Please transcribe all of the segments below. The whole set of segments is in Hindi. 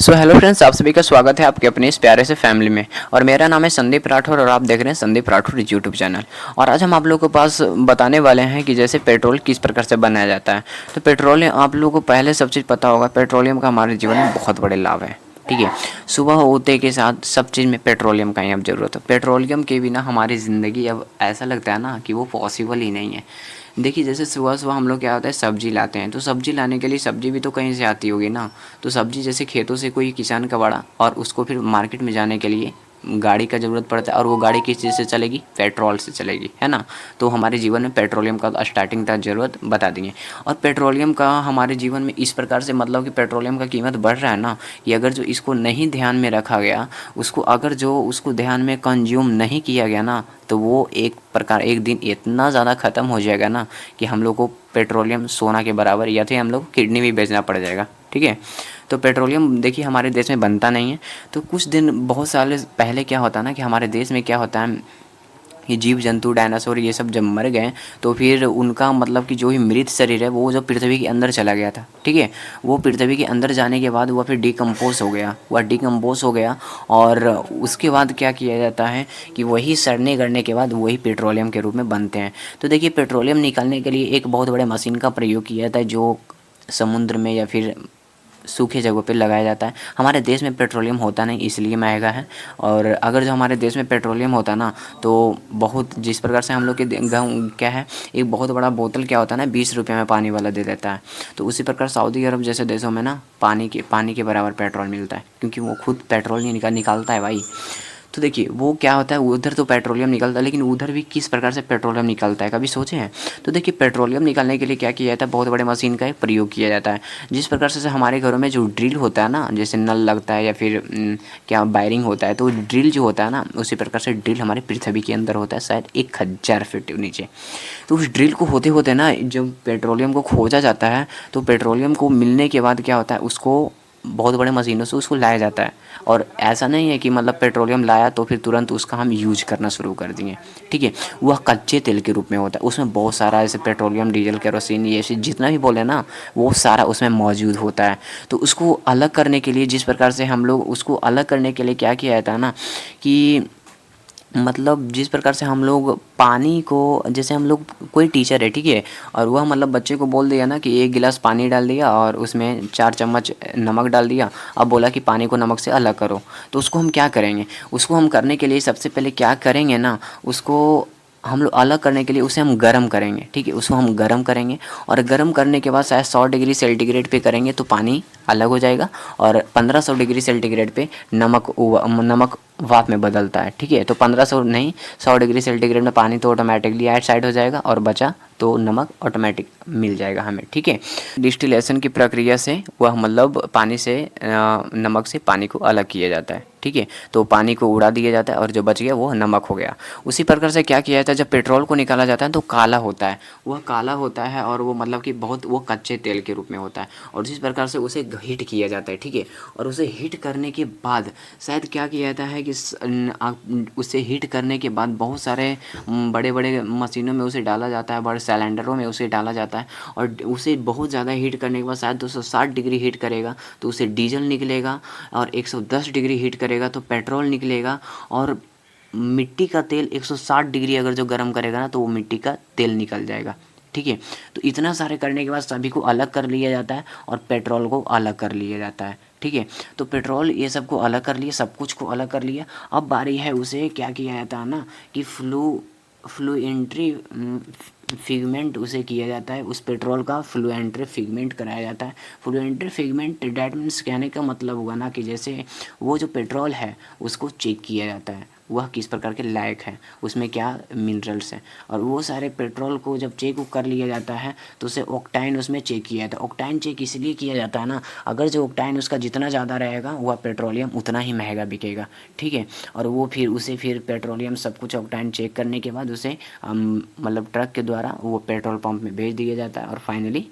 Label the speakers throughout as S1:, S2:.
S1: हेलो फ्रेंड्स, आप सभी का स्वागत है आपके अपने इस प्यारे से फैमिली में। और मेरा नाम है संदीप राठौर और आप देख रहे हैं संदीप राठौर यूट्यूब चैनल। और आज हम आप लोगों के पास बताने वाले हैं कि जैसे पेट्रोल किस प्रकार से बनाया जाता है। तो पेट्रोलियम आप लोगों को पहले सब चीज़ पता होगा, पेट्रोलियम का हमारे जीवन में बहुत बड़े लाभ है। ठीक है, सुबह होते के साथ सब चीज़ में पेट्रोलियम का ही अब ज़रूरत है। पेट्रोलियम के बिना हमारी ज़िंदगी अब ऐसा लगता है ना कि वो पॉसिबल ही नहीं है। देखिए, जैसे सुबह-सुबह हम लोग क्या होता है, सब्ज़ी लाते हैं, तो सब्ज़ी लाने के लिए सब्ज़ी भी तो कहीं से आती होगी ना। तो सब्ज़ी जैसे खेतों से कोई किसान का बड़ा, और उसको फिर मार्केट में जाने के लिए गाड़ी का ज़रूरत पड़ता है, और वो गाड़ी किस चीज़ से चलेगी? पेट्रोल से चलेगी, है ना? तो हमारे जीवन में पेट्रोलियम का स्टार्टिंग तक ज़रूरत बता देंगे। और पेट्रोलियम का हमारे जीवन में इस प्रकार से मतलब कि पेट्रोलियम का कीमत बढ़ रहा है ना, कि अगर जो इसको नहीं ध्यान में रखा गया, उसको ध्यान में कंज़्यूम नहीं किया गया ना, तो वो एक प्रकार एक दिन इतना ज़्यादा ख़त्म हो जाएगा ना कि हम लोग को पेट्रोलियम सोना के बराबर, या फिर हम लोग किडनी भी बेचना पड़ जाएगा। ठीक है, तो पेट्रोलियम देखिए हमारे देश में बनता नहीं है। तो कुछ दिन बहुत साल पहले क्या होता है ना कि हमारे देश में क्या होता है, ये जीव जंतु डायनासोर ये सब जब मर गए, तो फिर उनका मतलब कि जो ही मृत शरीर है वो जो पृथ्वी के अंदर चला गया था। ठीक है, वो पृथ्वी के अंदर जाने के बाद वह फिर डिकम्पोज हो गया, वह डिकम्पोज हो गया। और उसके बाद क्या किया जाता है कि वही सड़ने गड़ने के बाद वही पेट्रोलियम के रूप में बनते हैं। तो देखिए, पेट्रोलियम निकालने के लिए एक बहुत बड़े मशीन का प्रयोग किया जाता है, जो समुद्र में या फिर सूखे जगहों पे लगाया जाता है। हमारे देश में पेट्रोलियम होता नहीं, इसलिए महंगा है। और अगर जो हमारे देश में पेट्रोलियम होता ना, तो बहुत जिस प्रकार से हम लोग के गाँव क्या है, एक बहुत बड़ा बोतल क्या होता है ना, 20 रुपये में पानी वाला दे देता है। तो उसी प्रकार सऊदी अरब जैसे देशों में ना पानी के बराबर पेट्रोल मिलता है, क्योंकि वो खुद पेट्रोल नहीं निकालता है भाई। तो देखिए वो क्या होता है, उधर तो पेट्रोलियम निकलता है, लेकिन उधर भी किस प्रकार से पेट्रोलियम निकलता है, कभी सोचे हैं? तो देखिए, पेट्रोलियम निकालने के लिए क्या किया जाता है, बहुत बड़े मशीन का एक प्रयोग किया जाता है। जिस प्रकार से हमारे घरों में जो ड्रिल होता है ना, जैसे नल लगता है या फिर क्या वायरिंग होता है, तो ड्रिल जो होता है ना, उसी प्रकार से ड्रिल हमारे पृथ्वी के अंदर होता है, शायद 1000 फीट नीचे। तो उस ड्रिल को होते होते ना, जब पेट्रोलियम को खोजा जाता है, तो पेट्रोलियम को मिलने के बाद क्या होता है, उसको बहुत बड़े मशीनों से उसको लाया जाता है। और ऐसा नहीं है कि मतलब पेट्रोलियम लाया तो फिर तुरंत उसका हम यूज करना शुरू कर दिए। ठीक है, वह कच्चे तेल के रूप में होता है, उसमें बहुत सारा ऐसे पेट्रोलियम, डीजल, केरोसिन, ये जितना भी बोले ना, वो सारा उसमें मौजूद होता है। तो उसको अलग करने के लिए, जिस प्रकार से हम लोग उसको अलग करने के लिए क्या किया जाता है ना, कि मतलब जिस प्रकार से हम लोग पानी को, जैसे हम लोग कोई टीचर है, ठीक है, और वह मतलब बच्चे को बोल दिया ना कि 1 गिलास पानी डाल दिया और उसमें 4 चम्मच नमक डाल दिया, अब बोला कि पानी को नमक से अलग करो। तो उसको हम क्या करेंगे, उसको हम करने के लिए सबसे पहले क्या करेंगे ना, उसको हम लोग अलग करने के लिए उसे हम गर्म करेंगे। ठीक है, उसको हम गर्म करेंगे, और गर्म करने के बाद शायद 100 डिग्री सेंटीग्रेड पे करेंगे तो पानी अलग हो जाएगा। और 1500 डिग्री सेंटीग्रेड पे नमक वाफ में बदलता है। ठीक है, तो 1500 नहीं, 100 डिग्री सेंटीग्रेड में पानी तो ऑटोमेटिकली ऐड साइड हो जाएगा, और बचा तो नमक ऑटोमेटिक मिल जाएगा हमें। ठीक है, डिस्टिलेशन की प्रक्रिया से वह मतलब पानी से नमक से पानी को अलग किया जाता है। ठीक है, तो पानी को उड़ा दिया जाता है और जो बच गया वो नमक हो गया। उसी प्रकार से क्या किया जाता है, जब पेट्रोल को निकाला जाता है तो काला होता है, वह काला होता है, और वो मतलब कि बहुत वो कच्चे तेल के रूप में होता है, और जिस प्रकार से उसे हीट किया जाता है। ठीक है, और उसे हीट करने के बाद शायद क्या किया जाता है कि उसे हीट करने के बाद बहुत सारे बड़े बड़े मशीनों में उसे डाला जाता है, बड़े सिलेंडरों में उसे डाला जाता है, और उसे बहुत ज़्यादा हीट करने के बाद शायद 260 डिग्री हीट करेगा तो उसे डीजल निकलेगा, और 110 डिग्री हीट करेगा तो पेट्रोल निकलेगा, और मिट्टी का तेल 160 डिग्री अगर जो गर्म करेगा ना, तो वो मिट्टी का तेल निकल जाएगा। ठीक है, तो इतना सारे करने के बाद सभी को अलग कर लिया जाता है, और पेट्रोल को अलग कर लिया जाता है। ठीक है, तो पेट्रोल ये सब को अलग कर लिया, सब कुछ को अलग कर लिया। अब बारी है उसे क्या किया जाता है ना, कि फ्लुएंट्री फिगमेंट उसे किया जाता है, उस पेट्रोल का फ्लुएंट्री फिगमेंट कराया जाता है। फ्लुएंट्री फिगमेंट डैट मीन्स कहने का मतलब हुआ ना कि जैसे वो जो पेट्रोल है उसको चेक किया जाता है, वह किस प्रकार के लायक है, उसमें क्या मिनरल्स हैं, और वो सारे पेट्रोल को जब चेक कर लिया जाता है तो उसे ऑक्टाइन उसमें चेक किया जाता है। ऑक्टाइन चेक इसलिए किया जाता है ना, अगर जो ऑक्टाइन उसका जितना ज़्यादा रहेगा वह पेट्रोलियम उतना ही महंगा बिकेगा। ठीक है, और वो फिर पेट्रोलियम सब कुछ ऑक्टाइन चेक करने के बाद उसे मतलब ट्रक के द्वारा वो पेट्रोल पंप में भेज दिया जाता है, और फाइनली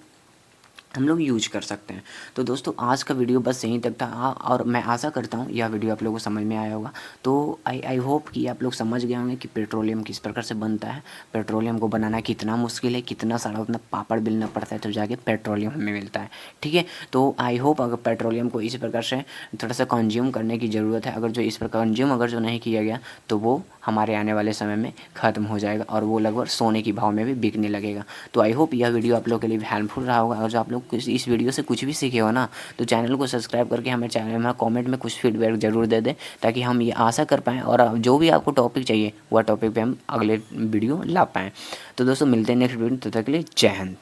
S1: हम लोग यूज कर सकते हैं। तो दोस्तों आज का वीडियो बस यहीं तक था। और मैं आशा करता हूँ यह वीडियो आप लोगों को समझ में आया होगा। तो आई होप कि आप लोग समझ गए होंगे कि पेट्रोलियम किस प्रकार से बनता है, पेट्रोलियम को बनाना कितना मुश्किल है, कितना सारा उतना पापड़ बेलना पड़ता है तो जाके पेट्रोलियम हमें मिलता है। ठीक है, तो आई होप अगर पेट्रोलियम को इस प्रकार से थोड़ा सा कंज्यूम करने की ज़रूरत है, अगर जो इस प्रकार कंज्यूम अगर जो नहीं किया गया तो वो हमारे आने वाले समय में ख़त्म हो जाएगा और वो लगभग सोने की भाव में भी बिकने लगेगा। तो आई होप यह वीडियो आप लोग के लिए हेल्पफुल रहा होगा। और जो आप लोग इस वीडियो से कुछ भी सीखे हो ना, तो चैनल को सब्सक्राइब करके हमें चैनल में कमेंट में कुछ फीडबैक ज़रूर दे दें, ताकि हम ये आशा कर पाएँ और जो भी आपको टॉपिक चाहिए वह टॉपिक पे हम अगले वीडियो ला पाएँ। तो दोस्तों मिलते हैं नेक्स्ट वीडियो, तब तक के लिए जय हिंद।